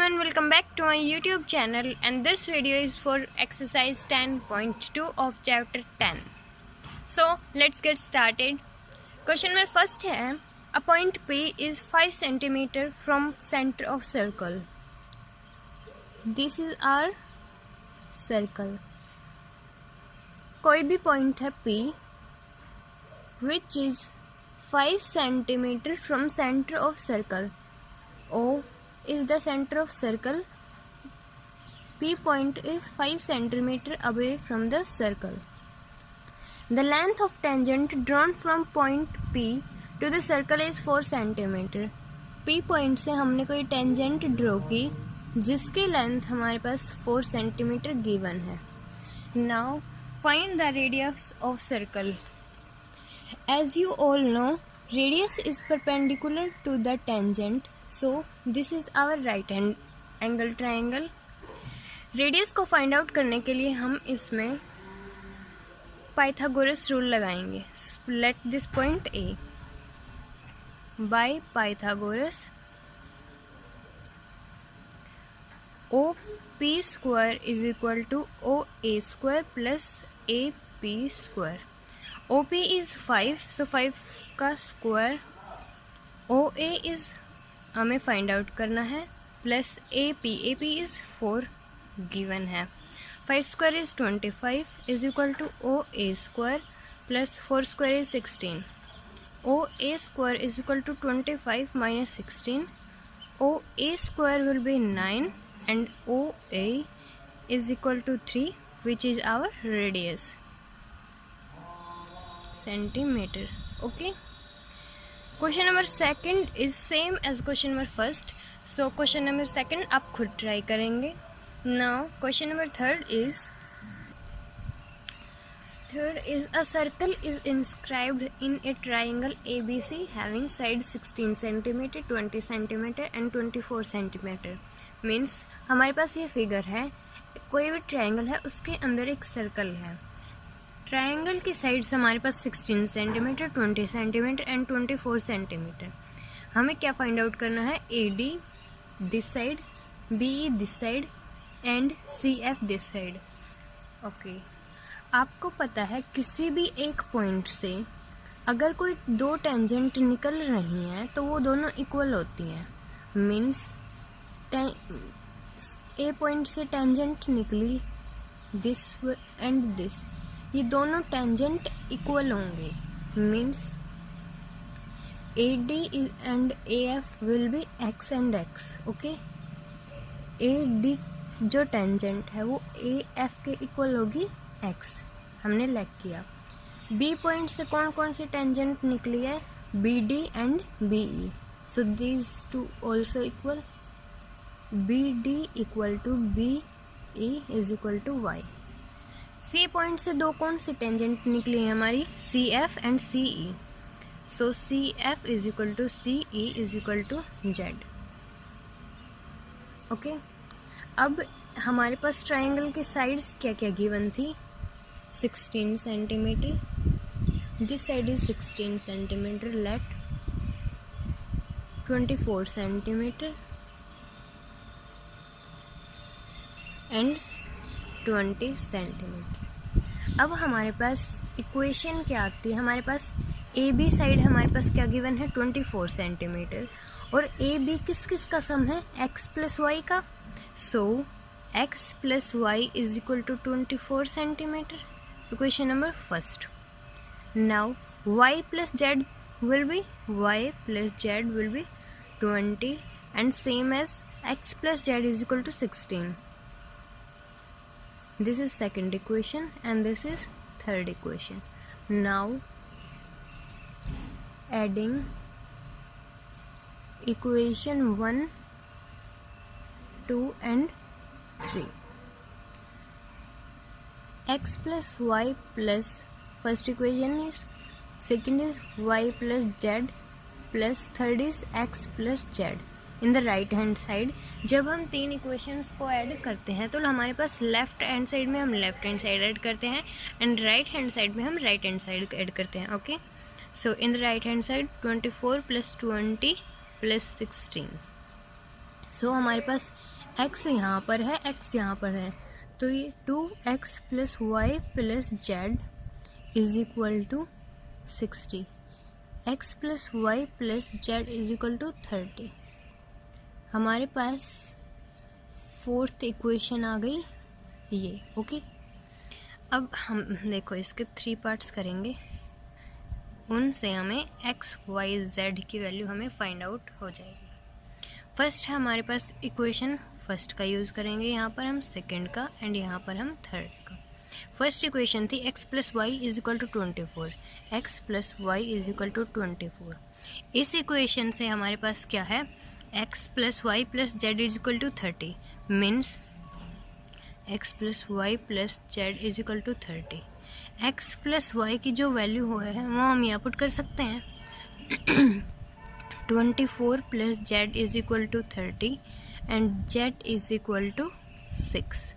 everyone, welcome back to my YouTube channel, and this video is for exercise 10.2 of chapter 10. So let's get started. Question number first है, a point P is 5 cm from center of circle. This is our circle. कोई भी point है P which is 5 cm from center of circle. O is the center of circle. P point is 5 cm away from the circle. The length of tangent drawn from point P to the circle is 4 cm. P point से हमने कोई tangent draw की जिसकी length हमारे पास 4 cm given है. Now find the radius of circle. As you all know, radius is perpendicular to the tangent. So this is our right hand angle triangle. Radius को find out करने के लिए हम इसमें पाइथागोरस रूल लगाएंगे. Let this point A by Pythagoras O P square is equal to O A square plus A P square. O P is 5, so 5 का square. O A is हमें find out करना है plus A P is 4 given है. 5 square is 25 is equal to O A square plus 4 square is 16. O A square is equal to 25 minus 16. O A square will be 9 and O A is equal to 3 which is our radius centimetre. Okay. Question number second is same as question number first. So question number second आप खुद try करेंगे. Now question number third is a circle is inscribed in a triangle ABC having side 16 cm, 20 cm and 24 cm. Means हमारे पास ये figure है, कोई भी triangle है उसके अंदर एक सर्कल है. ट्रायंगल की साइड्स हमारे पास 16 cm, 20 cm एंड 24 cm. हमें क्या फाइंड आउट करना है? AD this side, BE this side and CF this side. Okay. आपको पता है किसी भी एक पॉइंट से अगर कोई दो टेंजेंट निकल रही हैं तो वो दोनों इक्वल होती हैं. मीन्स ए पॉइंट से टेंजेंट निकली दिस एंड दिस, ये दोनों टेंजेंट इक्वल होंगे. Means AD and AF will be x and x. Okay. AD जो टेंजेंट है वो AF के इक्वल होगी x. हमने लेट किया. B पॉइंट से कौन कौन सी टेंजेंट निकली है? BD and BE. So these two also equal. BD equal to BE is equal to y. C point से दो कौन सी टेंजेंट निकली है हमारी? CF and CE. So CF is equal to CE is equal to Z. Okay. अब हमारे पास triangle की साइड्स क्या क्या गिवन थी? 16 cm. This side is 16 cm. Let 24 cm and 20 cm. अब हमारे पास इक्वेशन क्या आती है? हमारे पास AB साइड हमारे पास क्या गिवन है? 24 cm. और AB किस किस का सम है? x प्लस वाई का. So x plus y is equal to 24 cm. Equation number first. Now y plus z will be 20 and same as x plus z is equal to 16. This is second equation and this is third equation. Now adding equation 1, 2 and 3. X plus y plus first equation is, second is y plus z plus third is x plus z. In the right hand side जब हम तीन equations को add करते हैं तो हमारे पास left hand side में हम लेफ्ट हैंड साइड ऐड करते हैं एंड राइट हैंड साइड में हम राइट हैंड साइड ऐड करते हैं. Okay. So in the right hand side 24 + 20 + 16. सो हमारे पास x यहाँ पर है, x यहाँ पर है, तो ये 2x plus y plus z is equal to 60, x plus y plus z is equal to 30। हमारे पास फोर्थ इक्वेशन आ गई ये। ओके, अब हम देखो इसके 3 पार्ट्स करेंगे, उनसे हमें x y z की वैल्यू हमें फाइंड आउट हो जाएगी। फर्स्ट है हमारे पास इक्वेशन फर्स्ट का यूज़ करेंगे यहाँ पर हम, सेकंड का, एंड यहाँ पर हम थर्ड का। फर्स्ट इक्वेशन थी x plus y is equal to 24, x plus y is equal to 24। इस इक्वेशन से हमारे पास क्या है, x plus y plus z is equal to 30, means x plus y plus z is equal to 30। x plus y की जो value हो है वो हम यहाँ पुट कर सकते हैं 24 plus z is equal to 30 and z is equal to 6।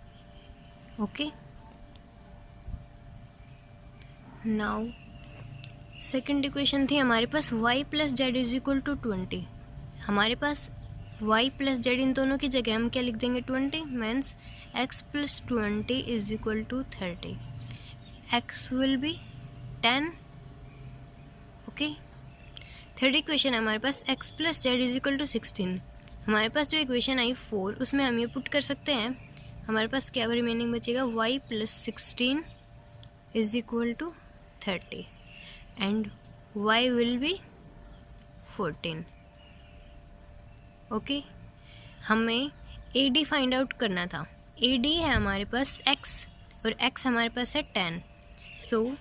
Okay, now second equation थी हमारे पास y plus z is equal to 20। हमारे पास y प्लस जेड इन दोनों की जगह हम क्या लिख देंगे 20, means x plus 20 is equal to 30, x will be 10। Okay, third equation है हमारे पास x plus z is equal to 16। हमारे पास जो इक्वेशन आई 4, उसमें हम ये पुट कर सकते हैं, हमारे पास क्या रिमेनिंग बचेगा, y plus 16 is equal to 30 and y will be 14। Okay, हमें AD फाइंड आउट करना था। AD है हमारे पास x और x हमारे पास है 10, सो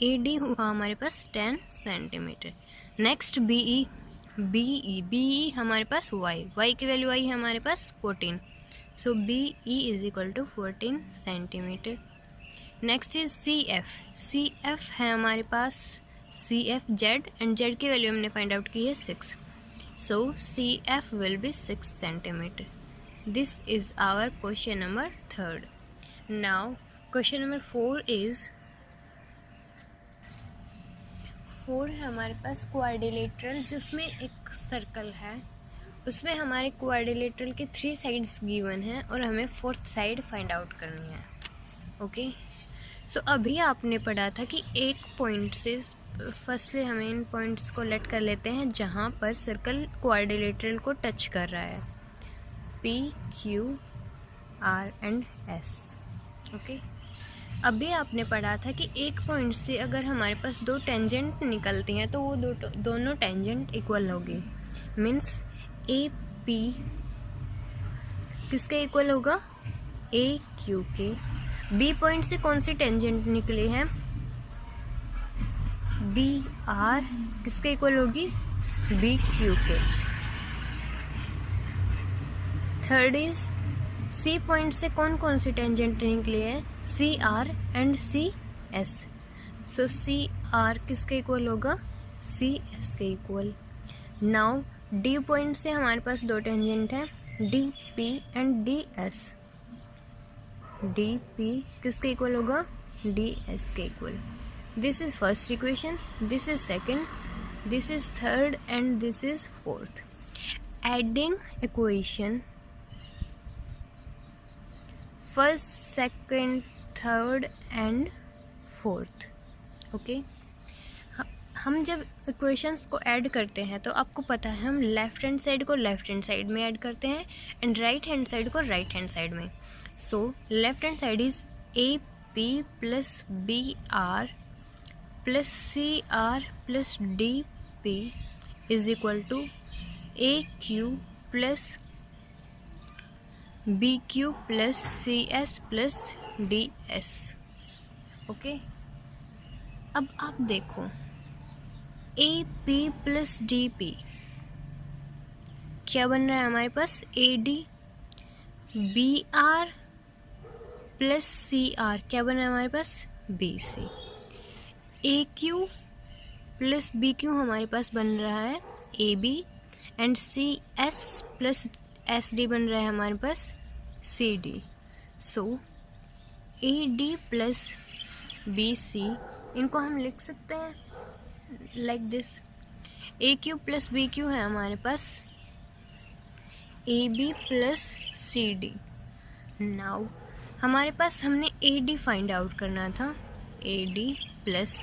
AD हुआ हमारे पास 10 सेंटीमीटर। नेक्स्ट BE हमारे पास y की वैल्यू आई है हमारे पास 14, so BE is equal to 14 centimetre. Next is CF है हमारे पास CF जेड, एंड जेड की वैल्यू हमने फाइंड आउट की है 6, so CF will be 6 centimeter. This is our question number 3rd. Now question number 4 is 4 है हमारे पास quadrilateral, जिसमें एक सर्कल है, उसमें हमारे क्वाड्रिलेटरल के 3 साइड्स गिवन हैं और हमें 4th साइड फाइंड आउट करनी है। ओके, सो अभी आपने पढ़ा था कि एक पॉइंट से, फर्स्टली हमें इन पॉइंट्स को लेट कर लेते हैं जहाँ पर सर्कल क्वाड्रिलेटरल को टच कर रहा है, P, Q, R and S। Okay, अभी आपने पढ़ा था कि एक पॉइंट से अगर हमारे पास 2 टेंजेंट निकलती हैं तो वो दोनों टेंजेंट इक्वल होगी, मीन्स AP किसके इक्वल होगा, AQ के। B पॉइंट से कौन सी टेंजेंट निकली है, BR किसके इक्वल होगी, BQ के। थर्ड इज C पॉइंट से कौन कौन सी टेंजेंट निकली है, CR and CS, so CR किसके इक्वल होगा, CS के इक्वल। नाउ D पॉइंट से हमारे पास 2 टेंजेंट है, DP एंड DS, DP किसके इक्वल होगा, DS के equal. This is first equation, this is second, this is third and this is fourth. Adding equation first, second, third and fourth. Okay, हम जब equations को add करते हैं तो आपको पता है हम लेफ्ट हैंड साइड को लेफ्ट हैंड साइड में ऐड करते हैं एंड राइट हैंड साइड को राइट हैंड साइड में। So left hand side is AP plus BR plus CR plus DP is equal to AQ plus BQ plus CS plus DS। Okay, अब आप देखो AP plus DP क्या बन रहा है हमारे पास, AD। BR प्लस CR क्या बन रहा है हमारे पास, BC। AQ प्लस BQ हमारे पास बन रहा है AB and CS plus SD बन रहा है हमारे पास CD। सो AD प्लस BC इनको हम लिख सकते हैं like this, AQ plus BQ है हमारे पास AB प्लस CD. नाउ हमारे पास हमने AD फाइंड आउट करना था. AD प्लस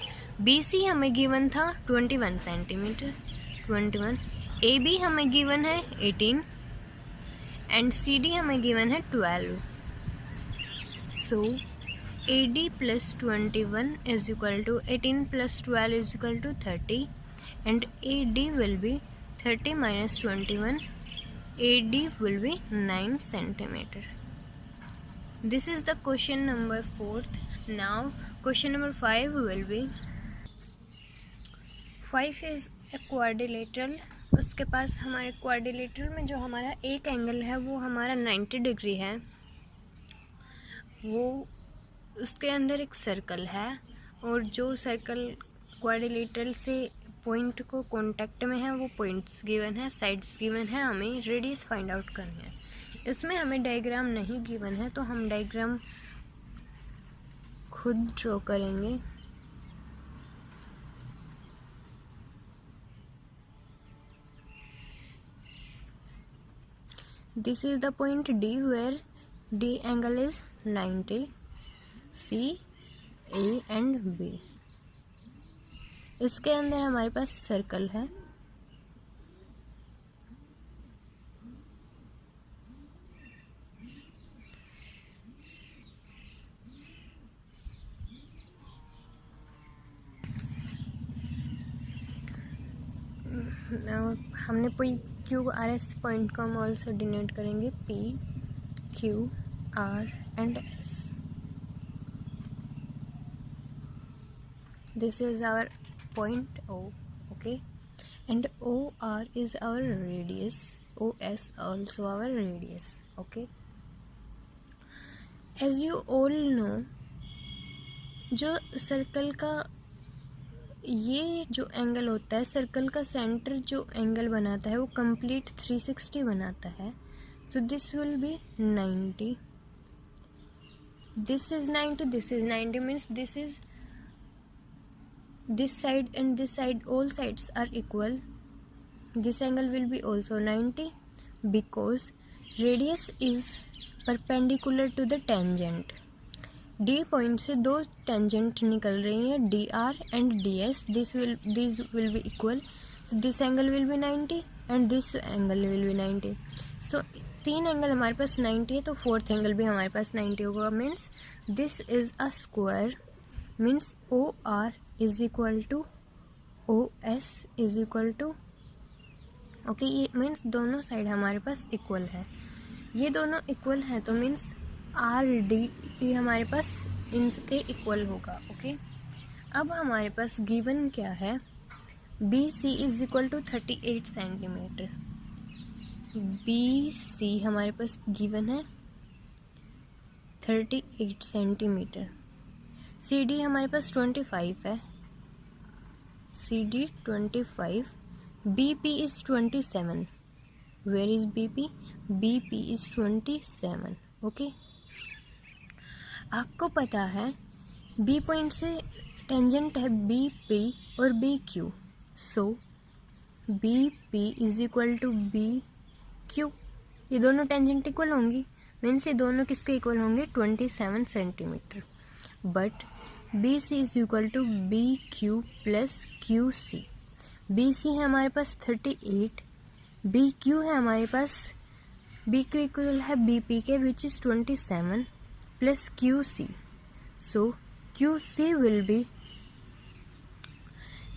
BC हमें गिवन था 21 सेंटीमीटर, 21. AB हमें गिवन है 18 एंड CD हमें गिवन है 12. सो AD plus 21 is equal to 18 plus 12 is equal to 30 and AD will be 30 minus 21. AD will be 9 centimeter. This is the question number 4th. Now question number 5 will be 5 is a quadrilateral. उसके पास हमारे quadrilateral में जो हमारा एक angle है वो हमारा 90 degree है. वो उसके अंदर एक सर्कल है और जो सर्कल क्वाड्रिलेटरल से पॉइंट को कांटेक्ट में है वो पॉइंट्स गिवन है, साइड्स गिवन है, हमें रेडियस फाइंड आउट करनी है. इसमें हमें डायग्राम नहीं गिवन है तो हम डायग्राम खुद ड्रॉ करेंगे. This is the point D where D angle is 90. C, A and B. इसके अंदर हमारे पास सर्कल है. हमने QRS पॉइंट को हम ऑल्सो डिनोट करेंगे P, Q, R and S. This is our point O, okay, and OR is our radius, OS also our radius, okay. As you all know, जो सर्कल का ये जो angle होता है, circle का सेंटर जो angle बनाता है वो कंप्लीट 360 बनाता है. So this will be 90. This is 90. This is 90 means this is this side and this side, all sides are equal. This angle will be also 90 because radius is perpendicular to the tangent. D point से दो tangent निकल रही हैं, DR and DS. These will be equal. So this angle will be 90 and this angle will be 90. So तीन angle हमारे पास 90 है तो फोर्थ एंगल भी हमारे पास 90 होगा. Means this is a square. Means OR is equal to OS is equal to, okay, ये मीन्स दोनों साइड हमारे पास इक्वल है. ये दोनों इक्वल है तो मीन्स RD भी हमारे पास इनके इक्वल होगा, ओके. अब हमारे पास गिवन क्या है, BC is equal to 38 centimetre. BC हमारे पास गिवन है 38 सेंटीमीटर. CD हमारे पास 25 है, CD 25. BP is 27. Where is BP? BP is 27, okay. आपको पता है B पॉइंट से टेंजेंट है BP और BQ. So BP is equal to BQ. ये दोनों टेंजेंट इक्वल होंगी, मीन्स ये दोनों किसके इक्वल होंगे, 27 centimetre. But BC is equal to BQ plus QC. BC है हमारे पास 38, BQ है हमारे पास, BQ इक्वल है BP के which is 27 plus QC. So QC will be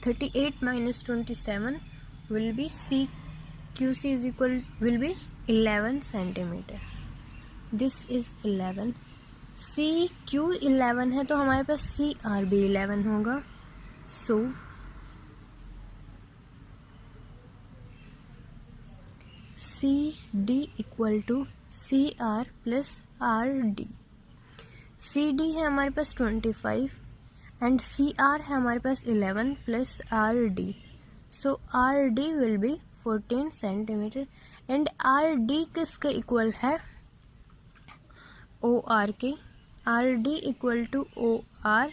38 minus 27 will be C. QC is equal will be 11 centimeter. This is 11. CQ 11 है तो हमारे पास CR भी 11 होगा. So CD equal to CR plus RD. CD है हमारे पास 25 and CR है हमारे पास 11 plus RD. So RD will be 14 centimetre and RD किसके इक्वल है, OR के. RD equal to OR.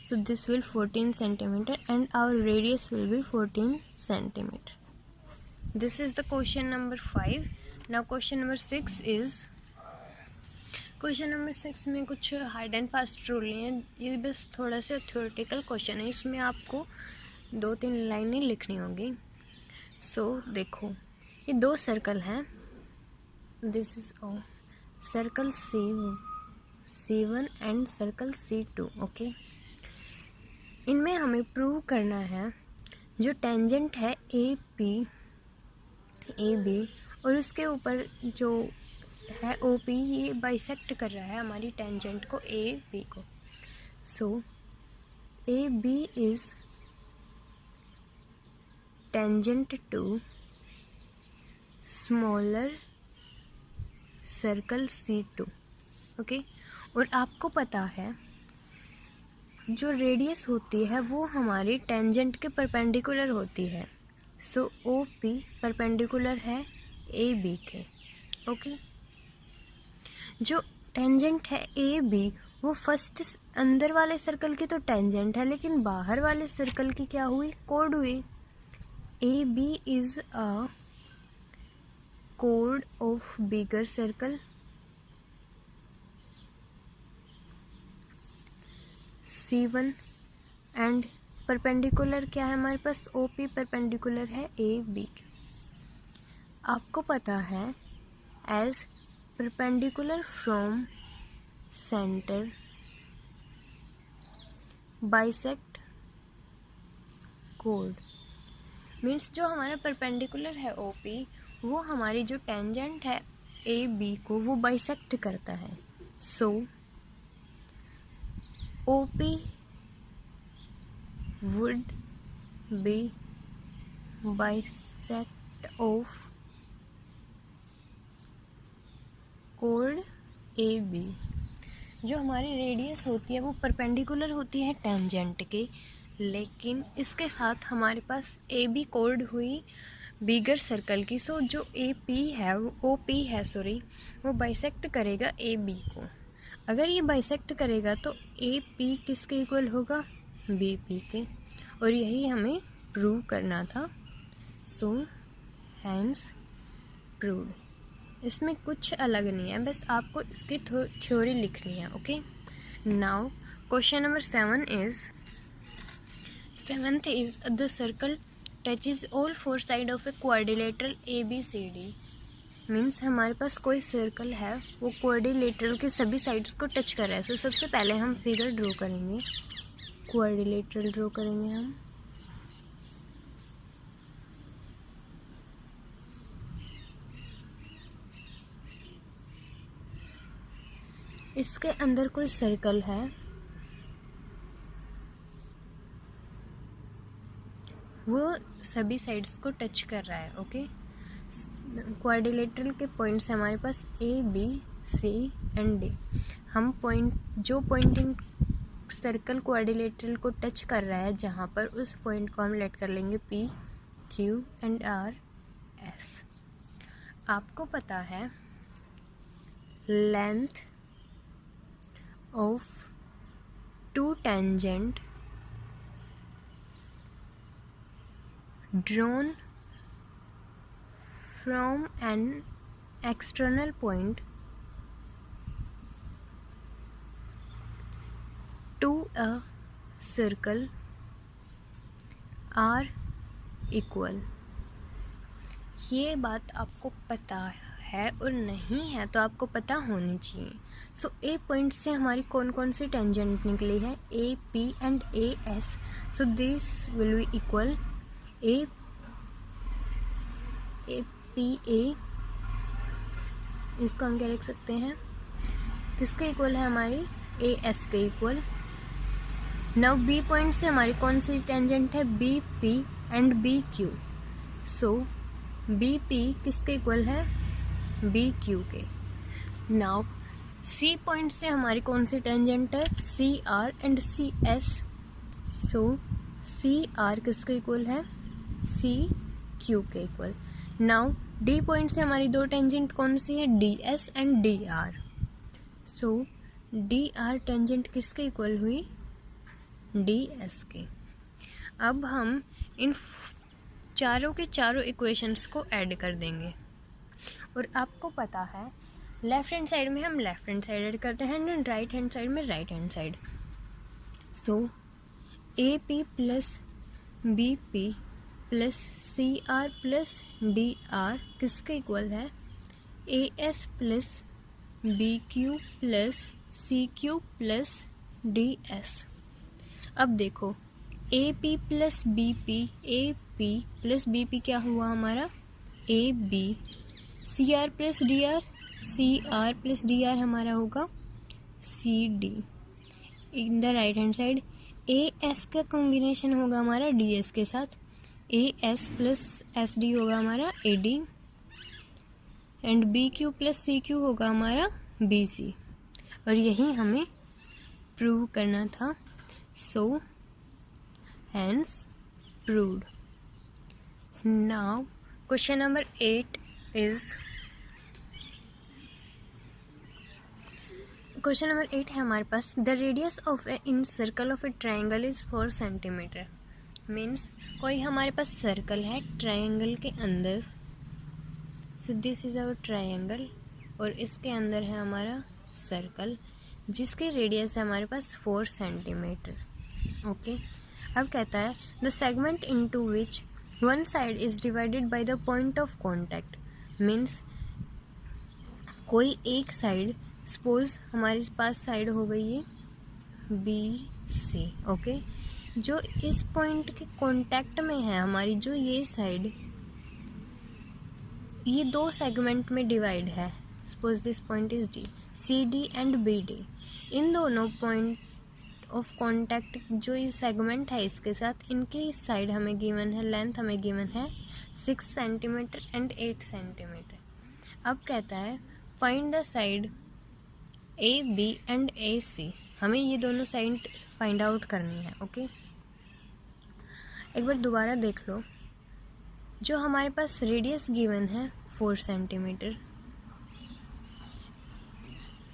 So this will 14 centimetre and our radius will be 14 centimetre. This is the question number 5. Now question number 6 is question number 6 में कुछ hard and fast rule नहीं है, ये बस थोड़ा सा थ्योरेटिकल क्वेश्चन है। इसमें आपको 2-3 लाइनें लिखनी होगी। देखो, ये 2 सर्कल हैं। This is circle C1 and circle C2। Okay, इनमें हमें प्रूव करना है जो टेंजेंट है AB और उसके ऊपर जो है OP, ये बाइसेक्ट कर रहा है हमारी टेंजेंट को AB को। AB is tangent to smaller circle C2। Okay, और आपको पता है जो रेडियस होती है वो हमारी टेंजेंट के परपेंडिकुलर होती है। OP परपेंडिकुलर है AB के। ओके, जो टेंजेंट है AB वो फर्स्ट अंदर वाले सर्कल की तो टेंजेंट है, लेकिन बाहर वाले सर्कल की क्या हुई, कोड हुई। AB इज अ कोड of bigger circle C1 and perpendicular क्या है हमारे पास, OP परपेंडिकुलर है AB के। आपको पता है as perpendicular from centre bisect कोड, मीन्स जो हमारा परपेंडिकुलर है OP वो हमारी जो टेंजेंट है AB को वो बाइसेक्ट करता है। OP would be bisect of chord AB। जो हमारी रेडियस होती है वो परपेंडिकुलर होती है टेंजेंट के, लेकिन इसके साथ हमारे पास AB कोड हुई बिगर सर्कल की। जो AP है वो OP है वो बाइसेक्ट करेगा AB को। अगर ये बाइसेक्ट करेगा तो AP किसके इक्वल होगा, BP के, और यही हमें प्रूव करना था। Hence proved. इसमें कुछ अलग नहीं है, बस आपको इसकी थ्योरी लिखनी है। Okay, now question number 7th is the circle touches all 4 sides of a quadrilateral ABCD। Means हमारे पास कोई सर्कल है वो क्वाड्रिलेटरल के सभी साइड्स को टच कर रहा है। सबसे पहले हम फिगर ड्रॉ करेंगे, क्वाड्रिलेटरल ड्रॉ करेंगे हम। इसके अंदर कोई सर्कल है, वो सभी साइड्स को टच कर रहा है। ओके, क्वाड्रिलेटरल के पॉइंट्स हमारे पास A, B, C and D। हम जो पॉइंट इन सर्कल क्वाड्रिलेटरल को टच कर रहा है जहाँ पर, उस पॉइंट को हम लेट कर लेंगे P, Q and R, S। आपको पता है length of 2 tangent drawn from an external point to a circle are equal। ये बात आपको पता है और नहीं है तो आपको पता होनी चाहिए। A पॉइंट से हमारी कौन कौन सी टेंजेंट निकली है, A, P and AS। This will be equal APA। इसको हम क्या लिख सकते हैं, किसके इक्वल है, हमारी AS के इक्वल। नाउ B पॉइंट से हमारी कौन सी टेंजेंट है, BP एंड BQ। BP किसके इक्वल है, BQ के। नाउ C पॉइंट से हमारी कौन सी टेंजेंट है, CR एंड CS। CR किसके इक्वल है, CQ के इक्वल। नाउ D पॉइंट से हमारी 2 टेंजेंट कौन सी है, DS and DR। DR tangent किसके इक्वल हुई, DS के। अब हम इन चारों के चारों इक्वेशंस को ऐड कर देंगे। और आपको पता है लेफ्ट हैंड साइड में हम लेफ्ट हैंड साइड ऐड करते हैं एंड राइट हैंड साइड में right hand side. So A P plus B P plus C R plus D R किसके इक्वल है? A S plus B Q plus C Q plus D S. अब देखो A P plus B P, A P plus B P क्या हुआ हमारा? A B. C R plus D R, C R plus D R हमारा होगा C D. In the right hand side A S का combination होगा हमारा D S के साथ, A S plus S D होगा हमारा A D and B Q plus C Q होगा हमारा बी सी। और यही हमें प्रूव करना था। So hence proved. Now question number 8 is question number 8 है हमारे पास the radius of a incircle of a triangle is 4 centimetre. Means कोई हमारे पास सर्कल है ट्राइंगल के अंदर। So this is our triangle और इसके अंदर है हमारा सर्कल जिसकी रेडियस है हमारे पास 4 सेंटीमीटर। ओके, अब कहता है the segment into which one side is divided by the point of contact. Means कोई एक साइड, सपोज हमारे पास साइड हो गई है बी सी। ओके, जो इस पॉइंट के कांटेक्ट में है हमारी, जो ये साइड, ये दो सेगमेंट में डिवाइड है। Suppose this point is D, C D and B D. इन दोनों पॉइंट ऑफ कांटेक्ट जो ये सेगमेंट है इसके साथ, इनकी साइड हमें गिवन है, लेंथ हमें गिवन है 6 सेंटीमीटर एंड 8 सेंटीमीटर। अब कहता है find the side A B and A C. हमें ये दोनों साइड फाइंड आउट करनी है। ओके, एक बार दोबारा देख लो। जो हमारे पास रेडियस गिवन है 4 सेंटीमीटर,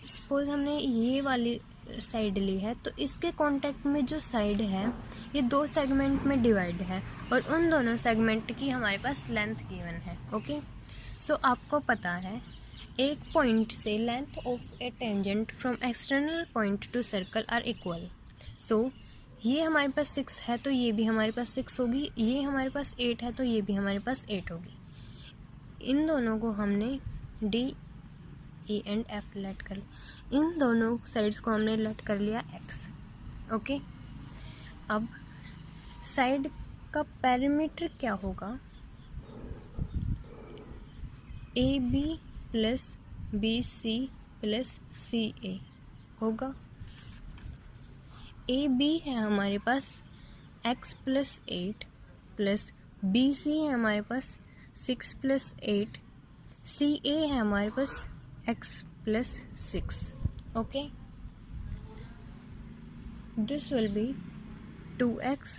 सपोज हमने ये वाली साइड ली है तो इसके कांटेक्ट में जो साइड है ये दो सेगमेंट में डिवाइड है और उन दोनों सेगमेंट की हमारे पास लेंथ गिवन है। ओके, सो आपको पता है एक पॉइंट से length of a tangent from external point to circle are equal. So ये हमारे पास 6 है तो ये भी हमारे पास 6 होगी, ये हमारे पास 8 है तो ये भी हमारे पास 8 होगी। इन दोनों को हमने D E and F let कर लिया, इन दोनों साइड्स को हमने लेट कर लिया एक्स। ओके, अब साइड का पैरामीटर क्या होगा? A B plus B C plus C A होगा। ए बी है हमारे पास x plus 8 plus B C है हमारे पास 6 प्लस 8, सी ए है हमारे पास x plus 6। Okay, this will be 2x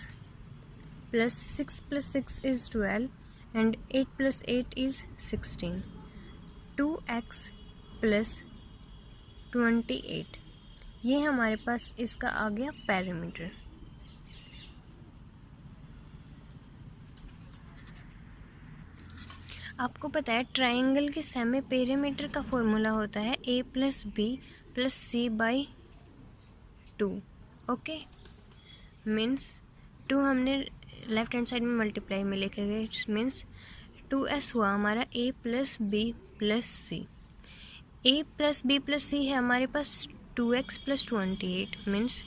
plus 6 is 12 and 8 plus 8 is 16। 2x plus 28, ये हमारे पास इसका आ गया पैरामीटर। आपको पता है ट्राइंगल के सेमी पेरीमीटर का फॉर्मूला होता है a plus B plus C by 2। Okay, means 2 हमने लेफ्ट हैंड साइड में मल्टीप्लाई में लिखे गए, मीन्स 2s हुआ हमारा a plus B plus C. a plus B plus C है हमारे पास 2x plus 28, means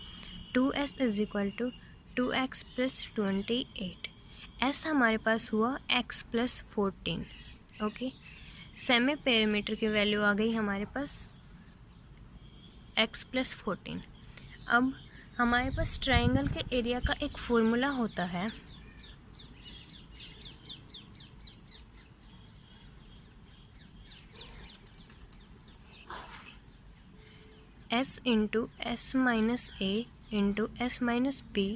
2s is equal to 2x plus 28। s हमारे पास हुआ x plus 14। Okay, semi perimeter की वैल्यू आ गई हमारे पास x प्लस 14। अब हमारे पास ट्राइंगल के एरिया का एक फॉर्मूला होता है, s into S minus A into S minus B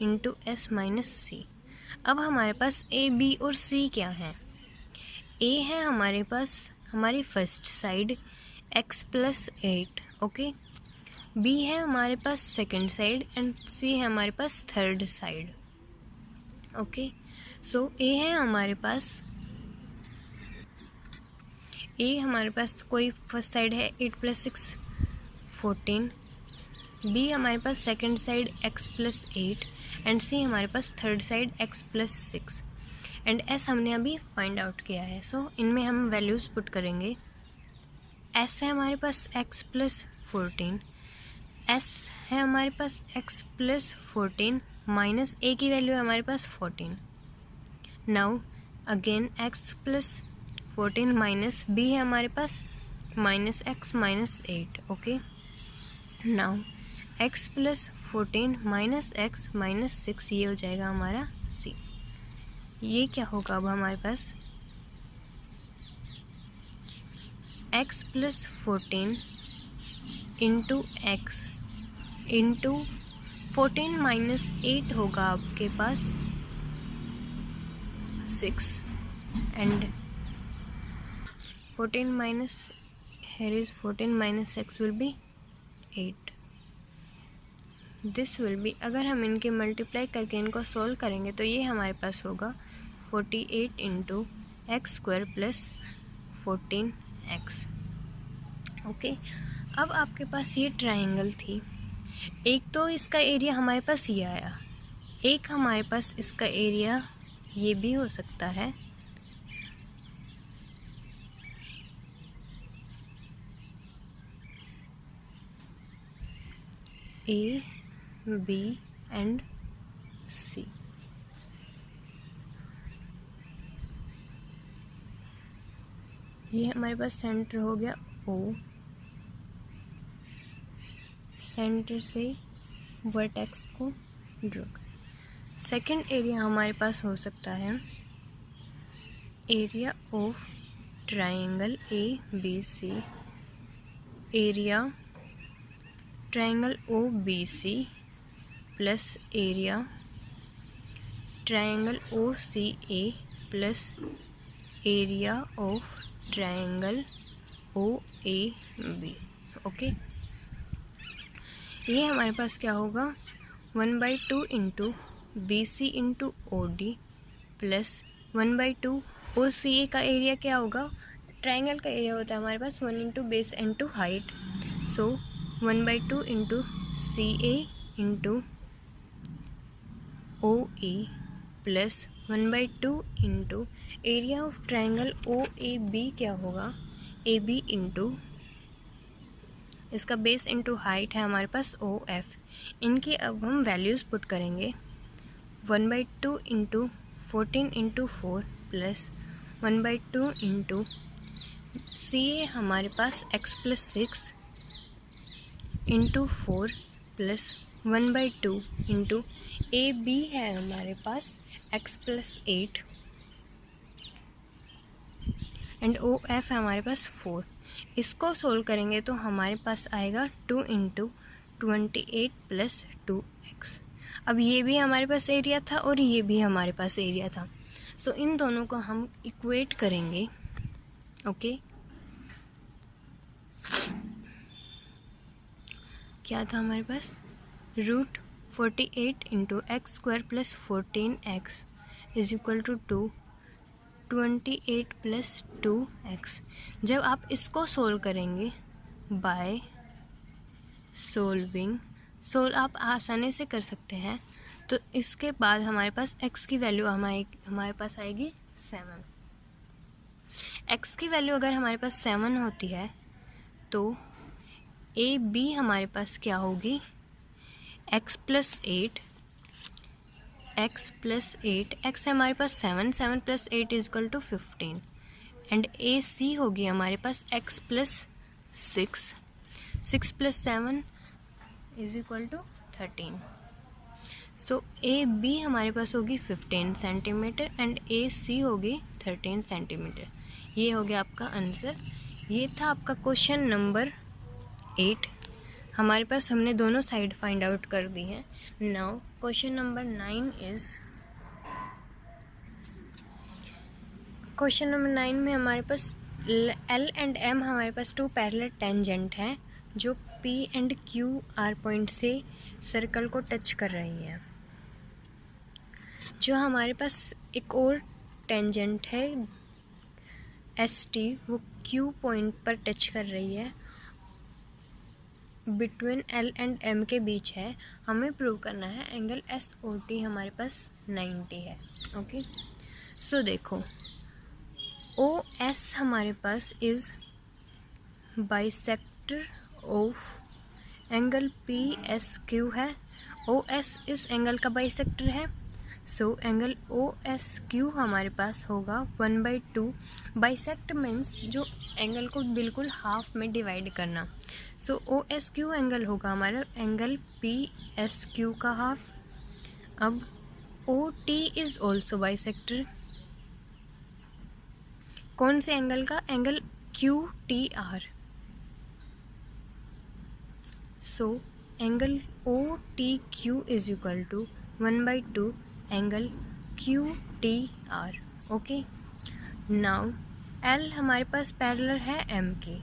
into S minus C. अब हमारे पास ए बी और सी क्या है? ए है हमारे पास हमारी first side x plus 8। Okay, B है हमारे पास सेकंड साइड एंड सी है हमारे पास third side. Okay, so A है हमारे पास ए हमारे पास कोई फर्स्ट साइड है 8 + 6 14, बी हमारे पास second side x + 8 and C हमारे पास third side x + 6 and S हमने अभी फाइंड आउट किया है। सो इनमें हम वैल्यूज़ पुट करेंगे। एस है हमारे पास x + 14, एस है हमारे पास x + 14 माइनस ए की वैल्यू है हमारे पास 14। Now again x + 14 minus B है हमारे पास -x - 8। Okay, now x + 14 -x - 6 ये हो जाएगा हमारा c। ये क्या होगा अब हमारे पास x + 14 इंटू x इंटू 14 - 8 होगा आपके पास 6 and 14 minus here is 14 minus x will be 8। This will be, अगर हम इनके मल्टीप्लाई करके इनको सॉल्व करेंगे तो ये हमारे पास होगा 48 इंटू x² + 14x। ओके, अब आपके पास ये ट्राइंगल थी, एक तो इसका एरिया हमारे पास ये आया, एक हमारे पास इसका एरिया ये भी हो सकता है। ए, बी एंड सी। ये हमारे पास सेंटर हो गया O, सेंटर से वर्टेक्स को ड्रॉ करें। सेकंड एरिया हमारे पास हो सकता है area of triangle ABC, area triangle OBC plus area triangle OCA plus area of triangle OAB। Okay, ये हमारे पास क्या होगा 1/2 into BC into OD plus 1/2 OCA का एरिया क्या होगा, ट्राइंगल का एरिया होता है हमारे पास 1 into base into height, so 1/2 into CA into OA plus 1/2 into area of triangle OAB क्या होगा AB इंटू इसका बेस इंटू हाइट है हमारे पास OF। इनकी अब हम वैल्यूज़ पुट करेंगे 1/2 into 14 into 4 plus 1/2 into CA हमारे पास x + 6 into 4 plus 1/2 into AB है हमारे पास x + 8 एंड OF है हमारे पास 4। इसको सोल्व करेंगे तो हमारे पास आएगा 2 इंटू 28 प्लस 2x। अब ये भी हमारे पास एरिया था और ये भी हमारे पास एरिया था, सो इन दोनों को हम इक्वेट करेंगे। ओके, क्या था हमारे पास √48 into x² + 14x is equal to 28 + 2x। जब आप इसको सोल्व करेंगे बाय सोल्व आप आसानी से कर सकते हैं, तो इसके बाद हमारे पास x की वैल्यू हमारे पास आएगी 7। x की वैल्यू अगर हमारे पास 7 होती है तो AB हमारे पास क्या होगी x + 8 x है हमारे पास 7 + 8 is equal to 15 and AC होगी हमारे पास x + 6 + 7 is equal to 13। So AB हमारे पास होगी 15 सेंटीमीटर एंड AC होगी 13 सेंटीमीटर। ये हो गया आपका आंसर। ये था आपका क्वेश्चन नंबर 8। हमारे पास हमने दोनों साइड फाइंड आउट कर दी हैं। Now question number 9 is, question number 9 में हमारे पास L एंड M हमारे पास 2 पैरेलल टेंजेंट हैं जो P एंड QR पॉइंट से सर्कल को टच कर रही हैं। जो हमारे पास एक और टेंजेंट है ST, वो Q पॉइंट पर टच कर रही है, बिटवीन L एंड M के बीच है, हमें प्रूव करना है एंगल SOT हमारे पास 90 है। ओके, सो देखो OS हमारे पास is bisector of angle PSQ है। OS इस एंगल का बाइसेक्टर है, सो एंगल OSQ हमारे पास होगा 1/2। बाइसेक्ट मीन्स जो एंगल को बिल्कुल हाफ में डिवाइड करना। सो OSQ एंगल होगा हमारा एंगल PSQ का हाफ। अब OT इज ऑल्सो बाइसेक्टर, कौन से एंगल का? Angle QTR। So angle OTQ is equal to 1/2 angle QTR। Okay, now L हमारे पास पैरेलल है M की,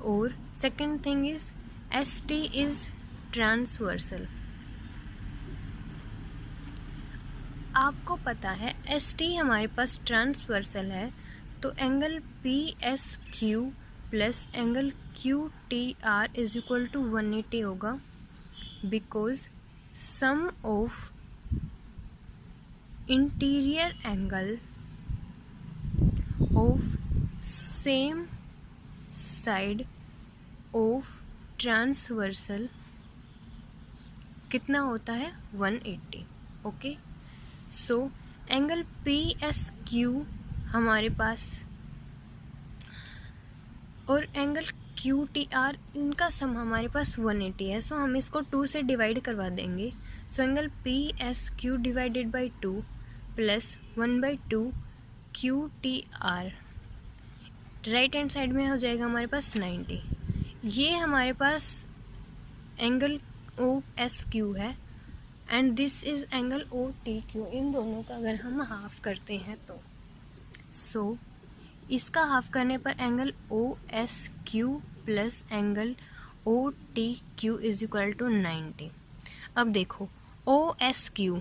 और second thing is ST is transversal. आपको पता है ST हमारे पास ट्रांसवर्सल है, तो angle PSQ plus angle QTR is equal to 180 होगा, because sum of interior angle of same side of transversal कितना होता है? 180। ओके, सो एंगल PSQ हमारे पास और एंगल QTR इनका सम हमारे पास 180 है, सो हम इसको 2 से डिवाइड करवा देंगे। So angle PSQ divided by 2 plus 1/2 QTR, right hand side में हो जाएगा हमारे पास 90। ये हमारे पास एंगल OSQ है and this is angle OTQ। इन दोनों का अगर हम हाफ करते हैं तो सो इसका हाफ करने पर angle OSQ plus angle OTQ is equal to 90। अब देखो OSQ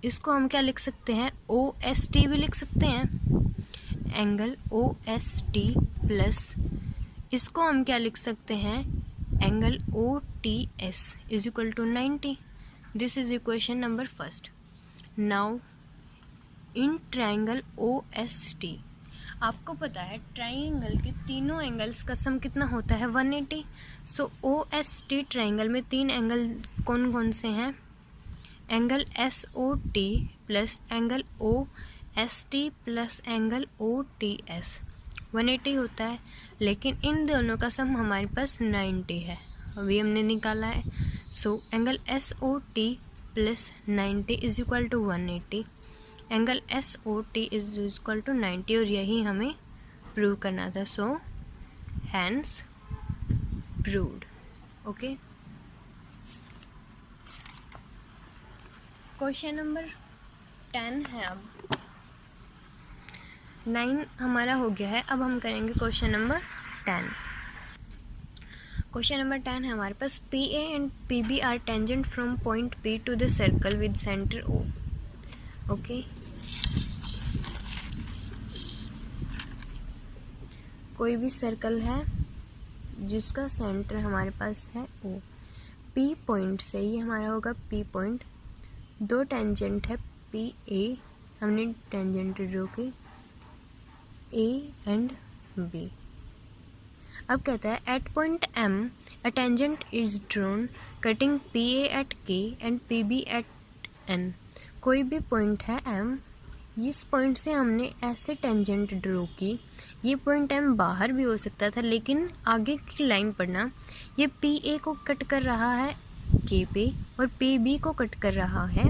इसको हम क्या लिख सकते हैं? OST भी लिख सकते हैं, एंगल OST प्लस इसको हम क्या लिख सकते हैं? Angle OTS is equal to 90। This is equation number first. Now in triangle OST, आपको पता है ट्राइंगल के तीनों एंगल्स का सम कितना होता है? 180। सो OST ट्राइंगल में 3 एंगल कौन कौन से हैं? Angle SOT plus angle OST plus angle OTS 180 होता है, लेकिन इन दोनों का सम हमारे पास 90 है, अभी हमने निकाला है। So angle SOT plus 90 is equal to 180, angle SOT is equal to 90, और यही हमें प्रूव करना था। So hence proved. Okay, question number 10 है। अब 9 हमारा हो गया है, अब हम करेंगे क्वेश्चन नंबर 10। क्वेश्चन नंबर 10 है हमारे पास, PA and PB are tangent from point P to the circle with centre O। Okay, कोई भी सर्कल है जिसका सेंटर हमारे पास है O, P पॉइंट से, ये हमारा होगा P पॉइंट, 2 टेंजेंट है PA, हमने टेंजेंट ड्रॉ की A एंड B। अब कहता है at point M a tangent is drawn cutting PA at K and PB at N। कोई भी पॉइंट है M, इस पॉइंट से हमने ऐसे टेंजेंट ड्रॉ की, ये पॉइंट M बाहर भी हो सकता था, लेकिन आगे की लाइन पढ़ना, ये PA को कट कर रहा है K पे और PB को कट कर रहा है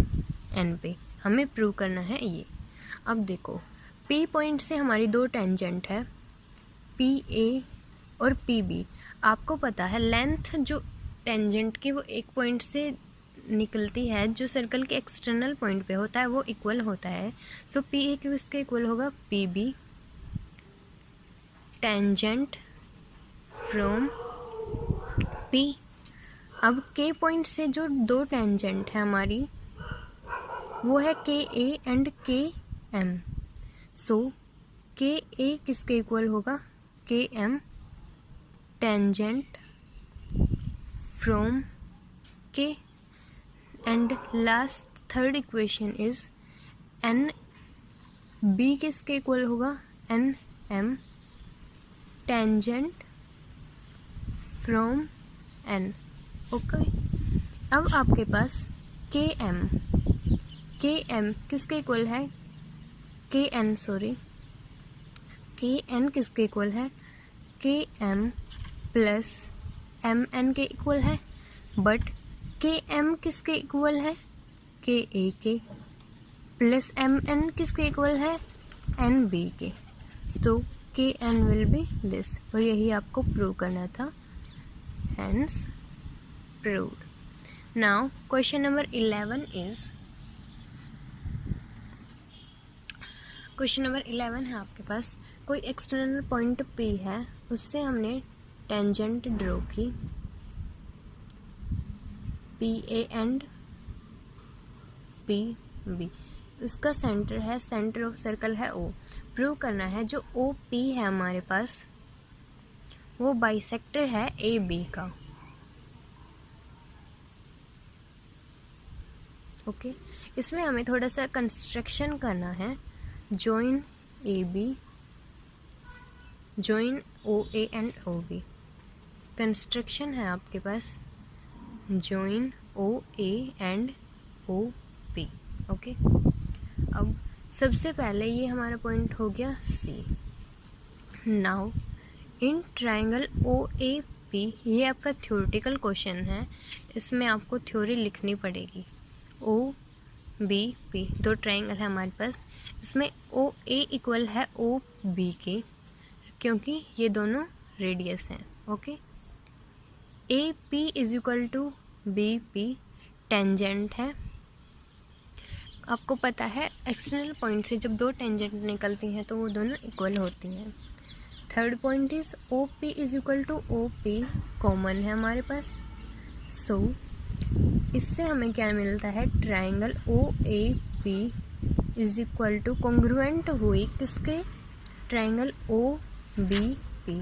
N पे, हमें प्रूव करना है ये। अब देखो P पॉइंट से हमारी 2 टेंजेंट है PA और PB। आपको पता है लेंथ जो टेंजेंट की वो एक पॉइंट से निकलती है, जो सर्कल के एक्सटर्नल पॉइंट पे होता है वो इक्वल होता है। सो PA क्यू इसके इक्वल होगा PB टेंजेंट फ्रॉम P। अब K पॉइंट से जो 2 टेंजेंट है हमारी वो है KA एंड KM। सो के ए किसके इक्वल होगा, K M tangent from K, and last third equation is N B किसके इक्वल होगा, N M tangent from N. Okay, अब आपके पास के एम किसके इक्वल है, के एन किसके इक्वल है, के एम प्लस एम एन के इक्वल है, बट के एम किसके इक्वल है, के ए के, प्लस एम एन किसके इक्वल है, एन बी के। सो के एन विल बी दिस, और यही आपको प्रूव करना था, hence proved. Now question number 11 is, question number 11 है आपके पास, कोई एक्सटर्नल पॉइंट P है, उससे हमने टेंजेंट ड्रॉ की, P A and P B, उसका सेंटर है, सेंटर ऑफ सर्कल है O। प्रूव करना है जो ओ पी है हमारे पास वो बाइसेक्टर है ए बी का। ओके, इसमें हमें थोड़ा सा कंस्ट्रक्शन करना है, join A B, join O A and O B. Construction है आपके पास join O A and O B. Okay, अब सबसे पहले ये हमारा पॉइंट हो गया C. Now in triangle O A P, ये आपका थ्योरेटिकल क्वेश्चन है, इसमें आपको थ्योरी लिखनी पड़ेगी। ओ बी पी दो ट्राइंगल है हमारे पास, इसमें ओ ए इक्वल है ओ बी के, क्योंकि ये दोनों रेडियस हैं। Okay, A P is equal to B P tangent है। आपको पता है एक्सटर्नल पॉइंट से जब दो टेंजेंट निकलती हैं तो वो दोनों इक्वल होती हैं। Third point is O P is equal to O P, common है हमारे पास। सो इससे हमें क्या मिलता है, triangle O A P is equal to congruent हुई किसके, triangle O B P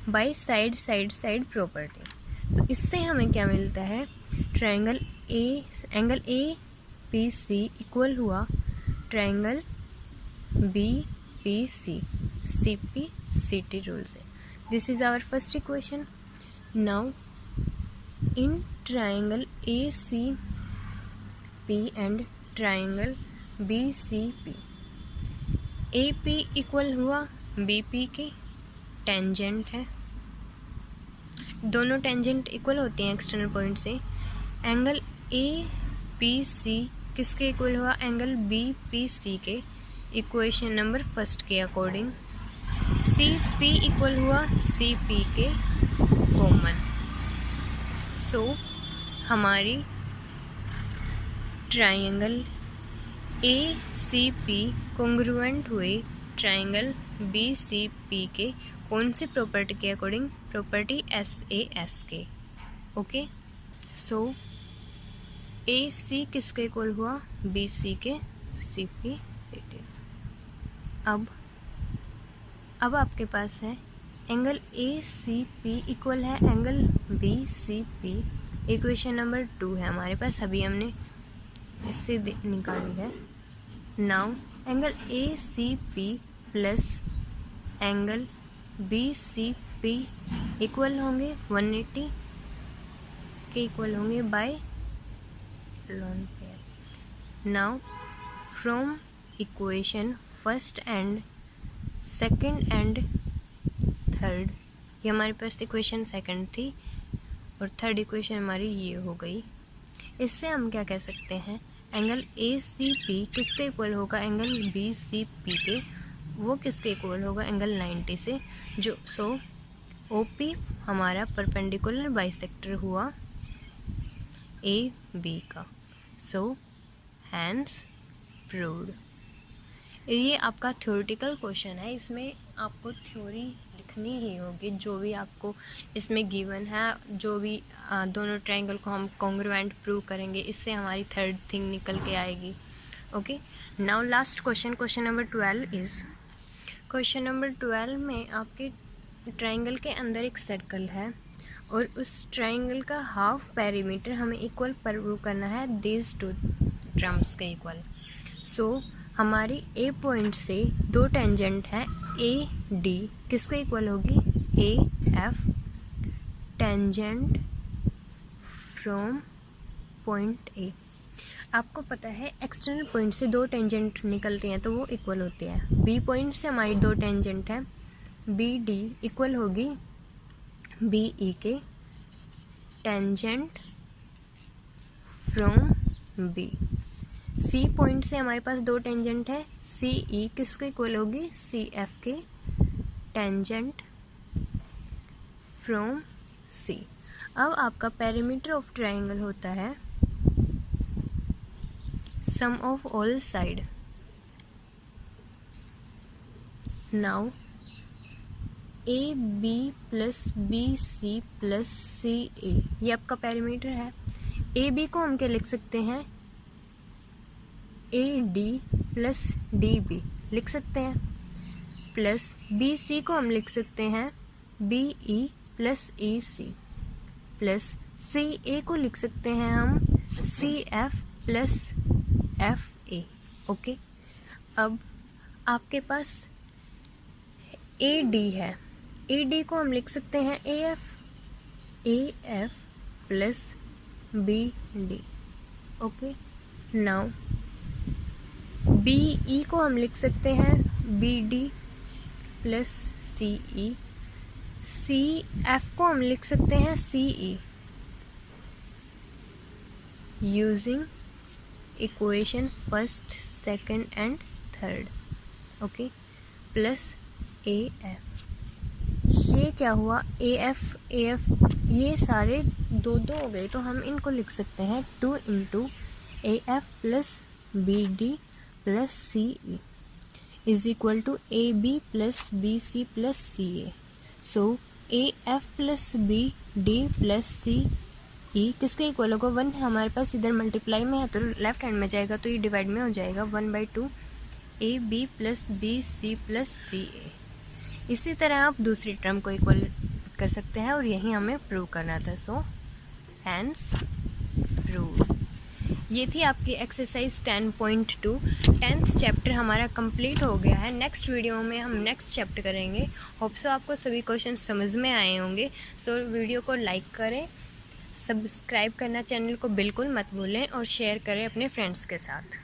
by side side side property. So इससे हमें क्या मिलता है, triangle A, angle A P C equal हुआ triangle B P C, C P C T rule से। This is our first equation. Now in triangle A C P and triangle B C P, A P equal हुआ B P के, tangent है, दोनों tangent equal होते हैं external point से। Angle A P C किसके equal हुआ, angle B P C के, इक्वेशन नंबर फर्स्ट के अकॉर्डिंग। सी पी इक्वल हुआ सी पी के, कॉमन। सो हमारी triangle A C P congruent हुए ट्राइंगल बी सी पी के, कौन सी प्रॉपर्टी के according, property S A S के। ओके, सो ए सी किसके इक्वल हुआ, बी सी के, सी पी सी टी। अब आपके पास है angle A C P equal है angle B C P, equation number 2 है हमारे पास, अभी हमने इससे निकाली है। Now angle A C P plus angle B C P equal होंगे 180 के इक्वल होंगे by lone pair. Now from equation first and second and third, ये हमारे पास इक्वेशन सेकंड थी और थर्ड इक्वेशन हमारी ये हो गई। इससे हम क्या कह सकते हैं, एंगल ए सी पी किसके इक्वल होगा, एंगल बी सी पी के, वो किसके इक्वल होगा, एंगल 90 से, जो सो ओ पी हमारा परपेंडिकुलर बाइसेक्टर हुआ ए बी का। So hence proved. ये आपका थ्योरेटिकल क्वेश्चन है, इसमें आपको थ्योरी लिखनी ही होगी, जो भी आपको इसमें गिवन है, जो भी दोनों ट्रायंगल को हम कॉन्ग्रुएंट प्रूव करेंगे, इससे हमारी थर्ड थिंग निकल के आएगी। Okay, now last question, question number 12 is question number 12 में आपके ट्राइंगल के अंदर एक सर्कल है और उस ट्राइंगल का हाफ पेरीमीटर हमें इक्वल प्रूव करना है दीज टू टर्म्स के इक्वल। सो हमारी ए पॉइंट से दो टेंजेंट हैं ए डी, किसके इक्वल होगी? A F tangent from point A. आपको पता है एक्सटर्नल पॉइंट से दो टेंजेंट निकलते हैं तो वो इक्वल होते हैं। बी पॉइंट से हमारी दो टेंजेंट हैं, बी डी इक्वल होगी बी ई के tangent from B. C point से हमारे पास दो टेंजेंट है, सी ई किसके इक्वल होगी? सी एफ के टेंजेंट फ्रॉम सी। अब आपका पेरीमीटर ऑफ ट्राइंगल होता है sum of all side. Now AB plus BC plus CA ये आपका पैरामीटर है। AB को हम क्या लिख सकते हैं? AD प्लस DB लिख सकते हैं, प्लस BC को हम लिख सकते हैं BE plus EC, plus CA को लिख सकते हैं हम CF प्लस FA। ओके, अब आपके पास AD है, AD को हम लिख सकते हैं AF plus BD। Okay, now BE को हम लिख सकते हैं BD प्लस CE, CF को हम लिख सकते हैं CE using equation first, second and third. Okay, plus AF। ये क्या हुआ? AF ये सारे दो दो हो गए तो हम इनको लिख सकते हैं 2 into AF plus BD plus CE is equal to AB plus BC plus CA। So AF plus BD plus CE किसके इक्वल होगा? 1 हमारे पास इधर मल्टीप्लाई में है तो लेफ्ट हैंड में जाएगा तो ये डिवाइड में हो जाएगा 1/2 AB plus BC plus CA। इसी तरह आप दूसरी टर्म को इक्वल कर सकते हैं और यही हमें प्रूव करना था। So hence prove. ये थी आपकी एक्सरसाइज 10.2। 10th चैप्टर हमारा कंप्लीट हो गया है। नेक्स्ट वीडियो में हम नेक्स्ट चैप्टर करेंगे। होप सो आपको सभी क्वेश्चन समझ में आए होंगे। सो वीडियो को लाइक करें, सब्सक्राइब करना चैनल को बिल्कुल मत भूलें और शेयर करें अपने फ्रेंड्स के साथ।